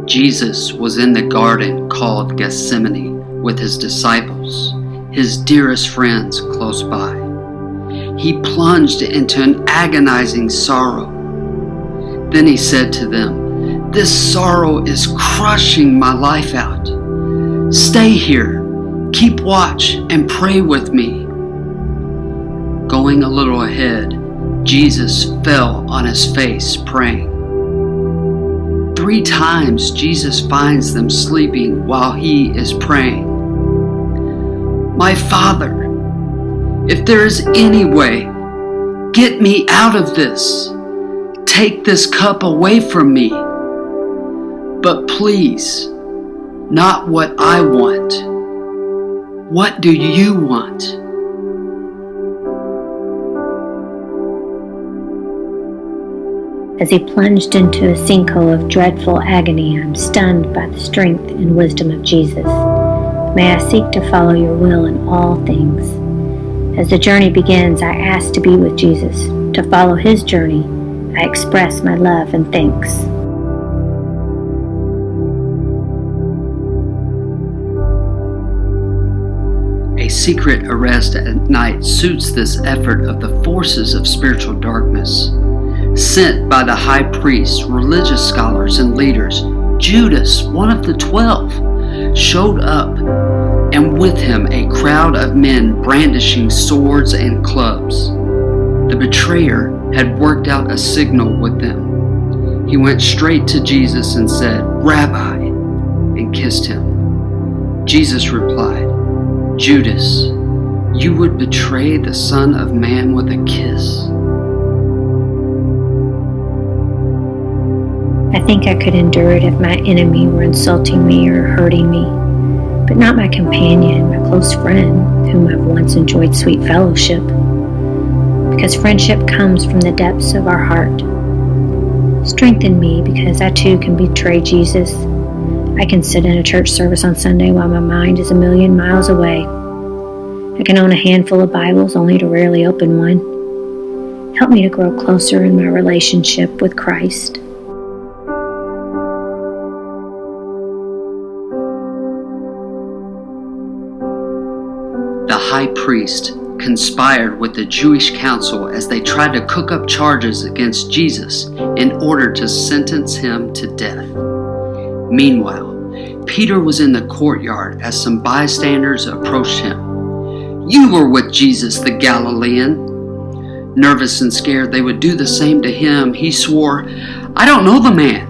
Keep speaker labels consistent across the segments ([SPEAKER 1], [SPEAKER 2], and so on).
[SPEAKER 1] Jesus was in the garden called Gethsemane with his disciples, his dearest friends close by. He plunged into an agonizing sorrow. Then he said to them, "This sorrow is crushing my life out. Stay here, keep watch, and pray with me." Going a little ahead, Jesus fell on his face praying. 3 times Jesus finds them sleeping while he is praying. "My Father, if there is any way, get me out of this. Take this cup away from me. But please, not what I want. What do you want?"
[SPEAKER 2] As he plunged into a sinkhole of dreadful agony, I'm stunned by the strength and wisdom of Jesus. May I seek to follow your will in all things. As the journey begins, I ask to be with Jesus. To follow his journey, I express my love and thanks.
[SPEAKER 1] A secret arrest at night suits this effort of the forces of spiritual darkness. Sent by the high priests, religious scholars, and leaders, Judas, one of the 12, showed up, and with him a crowd of men brandishing swords and clubs. The betrayer had worked out a signal with them. He went straight to Jesus and said, "Rabbi," and kissed him. Jesus replied, "Judas, you would betray the Son of Man with a kiss?"
[SPEAKER 2] I think I could endure it if my enemy were insulting me or hurting me, but not my companion, my close friend, whom I've once enjoyed sweet fellowship. Because friendship comes from the depths of our heart. Strengthen me, because I too can betray Jesus. I can sit in a church service on Sunday while my mind is a million miles away. I can own a handful of Bibles only to rarely open one. Help me to grow closer in my relationship with Christ.
[SPEAKER 1] The high priest conspired with the Jewish council as they tried to cook up charges against Jesus in order to sentence him to death. Meanwhile, Peter was in the courtyard as some bystanders approached him. "You were with Jesus the Galilean." Nervous and scared they would do the same to him, he swore, "I don't know the man."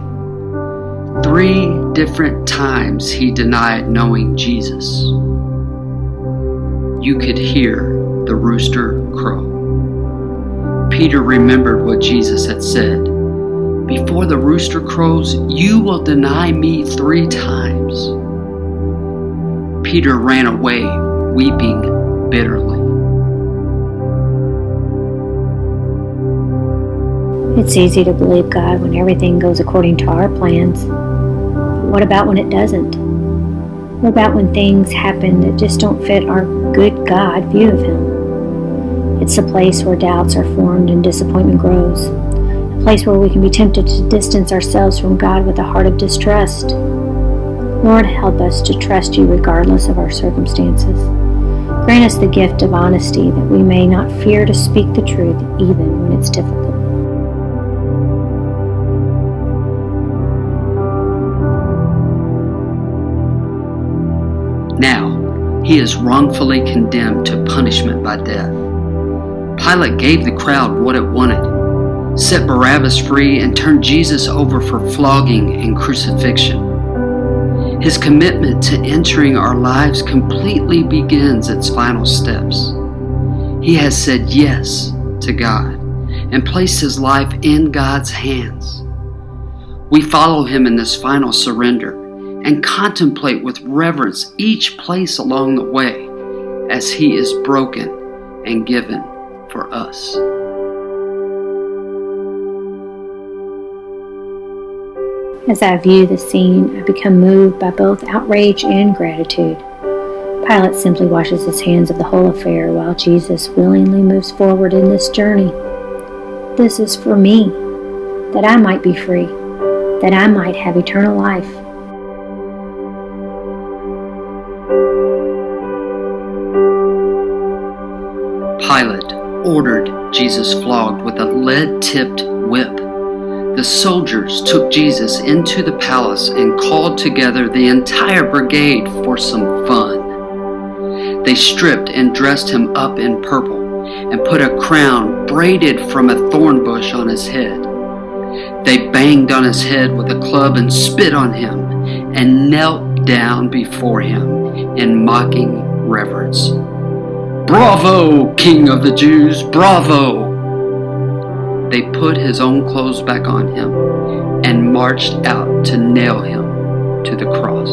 [SPEAKER 1] 3 different times he denied knowing Jesus. You could hear the rooster crow. Peter remembered what Jesus had said, "Before the rooster crows, you will deny me 3 times." Peter ran away, weeping bitterly.
[SPEAKER 2] It's easy to believe God when everything goes according to our plans. But what about when it doesn't? What about when things happen that just don't fit our good God view of him? It's a place where doubts are formed and disappointment grows. A place where we can be tempted to distance ourselves from God with a heart of distrust. Lord, help us to trust you regardless of our circumstances. Grant us the gift of honesty that we may not fear to speak the truth even when it's difficult.
[SPEAKER 1] Now, he is wrongfully condemned to punishment by death. Pilate gave the crowd what it wanted, set Barabbas free, and turned Jesus over for flogging and crucifixion. His commitment to entering our lives completely begins its final steps. He has said yes to God and placed his life in God's hands. We follow him in this final surrender and contemplate with reverence each place along the way as he is broken and given for us.
[SPEAKER 2] As I view the scene, I become moved by both outrage and gratitude. Pilate simply washes his hands of the whole affair while Jesus willingly moves forward in this journey. This is for me, that I might be free, that I might have eternal life.
[SPEAKER 1] Pilate ordered Jesus flogged with a lead-tipped whip. The soldiers took Jesus into the palace and called together the entire brigade for some fun. They stripped and dressed him up in purple and put a crown braided from a thorn bush on his head. They banged on his head with a club and spit on him and knelt down before him in mocking reverence. "Bravo, King of the Jews, bravo!" They put his own clothes back on him and marched out to nail him to the cross.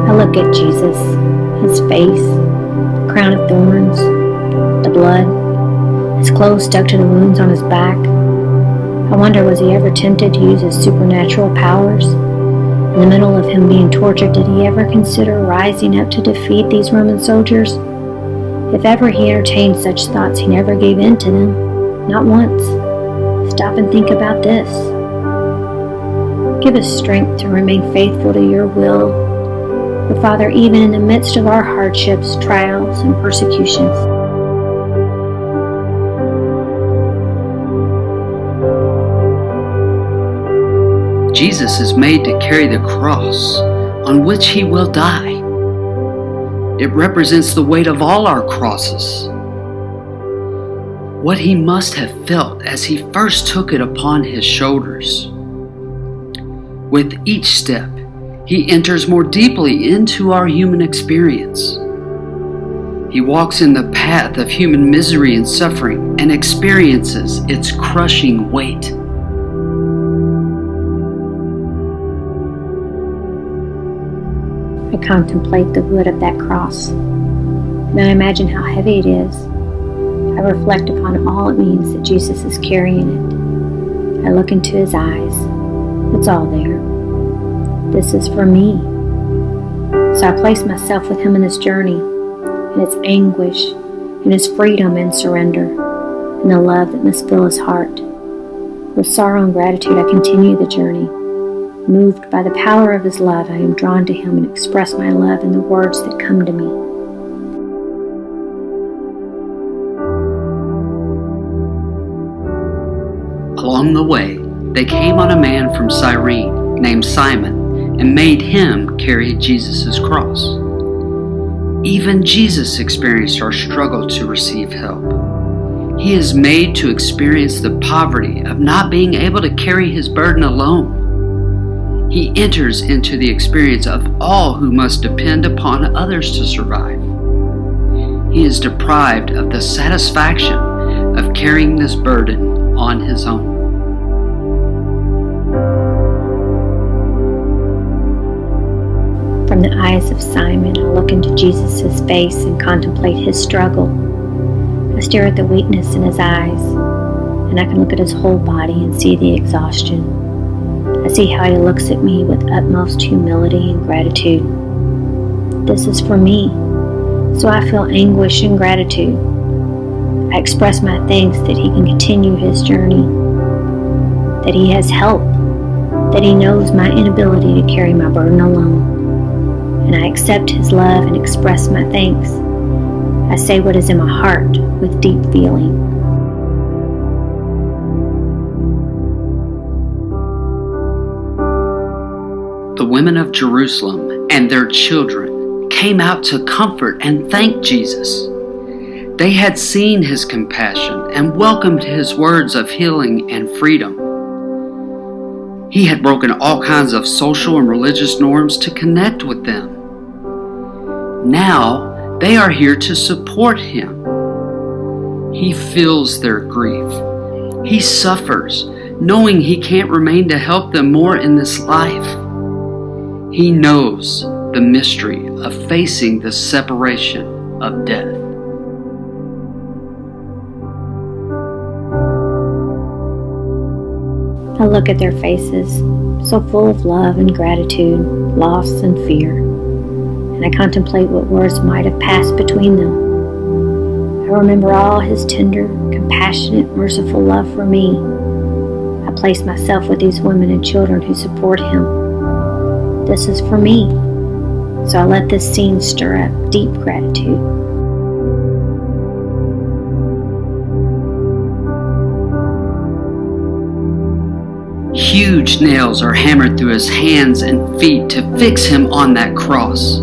[SPEAKER 2] I look at Jesus, his face, the crown of thorns, the blood, his clothes stuck to the wounds on his back. I wonder, was he ever tempted to use his supernatural powers? In the middle of him being tortured, did he ever consider rising up to defeat these Roman soldiers? If ever he entertained such thoughts, he never gave in to them, not once. Stop and think about this. Give us strength to remain faithful to your will. But Father, even in the midst of our hardships, trials, and persecutions,
[SPEAKER 1] Jesus is made to carry the cross on which he will die. It represents the weight of all our crosses. What he must have felt as he first took it upon his shoulders. With each step, he enters more deeply into our human experience. He walks in the path of human misery and suffering and experiences its crushing weight.
[SPEAKER 2] I contemplate the wood of that cross, and I imagine how heavy it is. I reflect upon all it means that Jesus is carrying it. I look into his eyes. It's all there. This is for me. So I place myself with him in this journey, in its anguish, in his freedom and surrender, and the love that must fill his heart. With sorrow and gratitude, I continue the journey. Moved by the power of his love, I am drawn to him and express my love in the words that come to me.
[SPEAKER 1] Along the way, they came on a man from Cyrene named Simon and made him carry Jesus' cross. Even Jesus experienced our struggle to receive help. He is made to experience the poverty of not being able to carry his burden alone. He enters into the experience of all who must depend upon others to survive. He is deprived of the satisfaction of carrying this burden on his own.
[SPEAKER 2] From the eyes of Simon, I look into Jesus' face and contemplate his struggle. I stare at the weakness in his eyes, and I can look at his whole body and see the exhaustion. I see how he looks at me with utmost humility and gratitude. This is for me, so I feel anguish and gratitude. I express my thanks that he can continue his journey, that he has help, that he knows my inability to carry my burden alone. And I accept his love and express my thanks. I say what is in my heart with deep feeling.
[SPEAKER 1] The women of Jerusalem and their children came out to comfort and thank Jesus. They had seen his compassion and welcomed his words of healing and freedom. He had broken all kinds of social and religious norms to connect with them. Now they are here to support him. He feels their grief. He suffers, knowing he can't remain to help them more in this life. He knows the mystery of facing the separation of death.
[SPEAKER 2] I look at their faces, so full of love and gratitude, loss and fear, and I contemplate what words might have passed between them. I remember all his tender, compassionate, merciful love for me. I place myself with these women and children who support him. This is for me, So I let this scene stir up deep gratitude.
[SPEAKER 1] Huge nails are hammered through his hands and feet to fix him on that cross.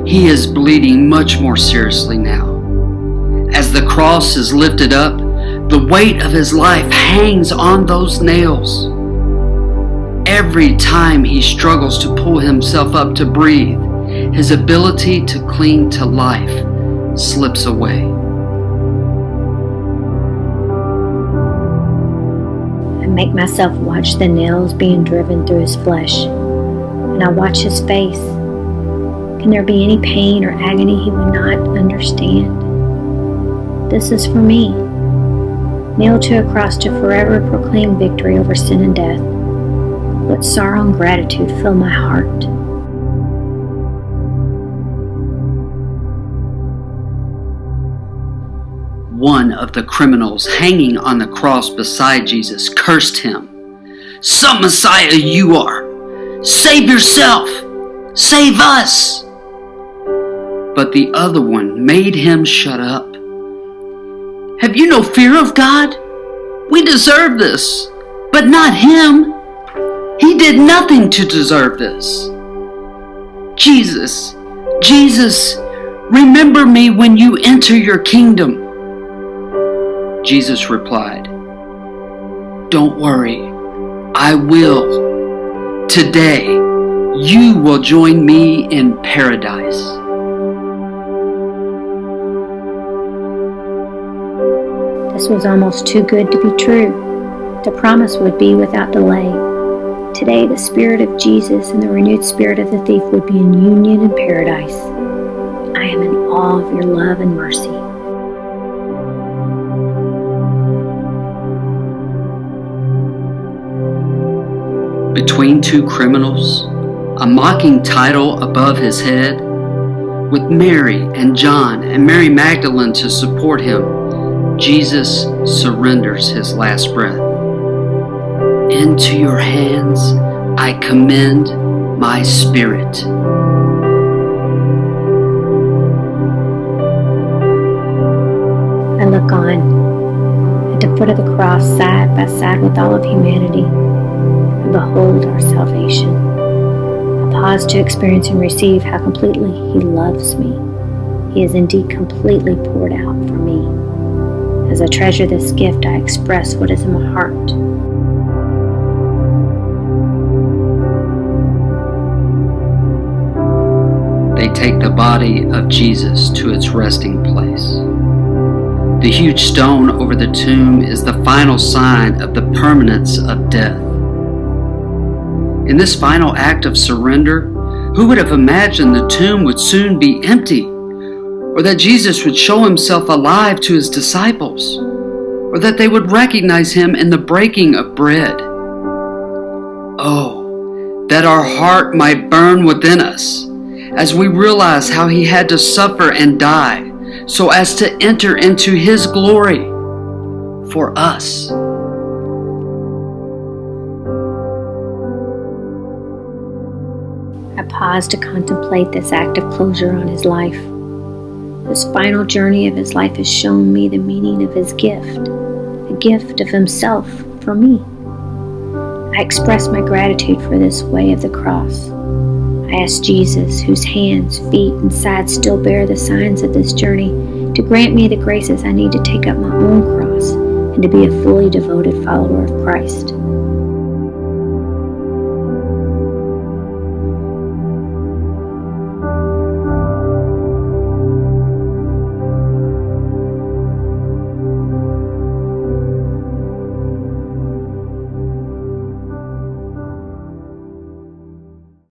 [SPEAKER 1] He is bleeding much more seriously now. As the cross is lifted up, the weight of his life hangs on those nails. Every time he struggles to pull himself up to breathe, his ability to cling to life slips away.
[SPEAKER 2] I make myself watch the nails being driven through his flesh, and I watch his face. Can there be any pain or agony he would not understand? This is for me, nailed to a cross to forever proclaim victory over sin and death. What sorrow and gratitude fill my heart.
[SPEAKER 1] One of the criminals hanging on the cross beside Jesus cursed him. "Some Messiah you are! Save yourself! Save us!" But the other one made him shut up. "Have you no fear of God? We deserve this, but not him. He did nothing to deserve this. Jesus, Jesus, remember me when you enter your kingdom." Jesus replied, "Don't worry, I will. Today, you will join me in paradise."
[SPEAKER 2] This was almost too good to be true. The promise would be without delay. Today, the spirit of Jesus and the renewed spirit of the thief would be in union in paradise. I am in awe of your love and mercy.
[SPEAKER 1] Between two criminals, a mocking title above his head, with Mary and John and Mary Magdalene to support him, Jesus surrenders his last breath. "Into your hands I commend my spirit."
[SPEAKER 2] I look on at the foot of the cross, side by side with all of humanity, and behold our salvation. I pause to experience and receive how completely He loves me. He is indeed completely poured out for me. As I treasure this gift, I express what is in my heart.
[SPEAKER 1] They take the body of Jesus to its resting place. The huge stone over the tomb is the final sign of the permanence of death. In this final act of surrender, who would have imagined the tomb would soon be empty, or that Jesus would show himself alive to his disciples, or that they would recognize him in the breaking of bread? Oh, that our heart might burn within us as we realize how he had to suffer and die so as to enter into his glory for us.
[SPEAKER 2] I pause to contemplate this act of closure on his life. This final journey of his life has shown me the meaning of his gift, a gift of himself for me. I express my gratitude for this way of the cross. I ask Jesus, whose hands, feet, and sides still bear the signs of this journey, to grant me the graces I need to take up my own cross and to be a fully devoted follower of Christ.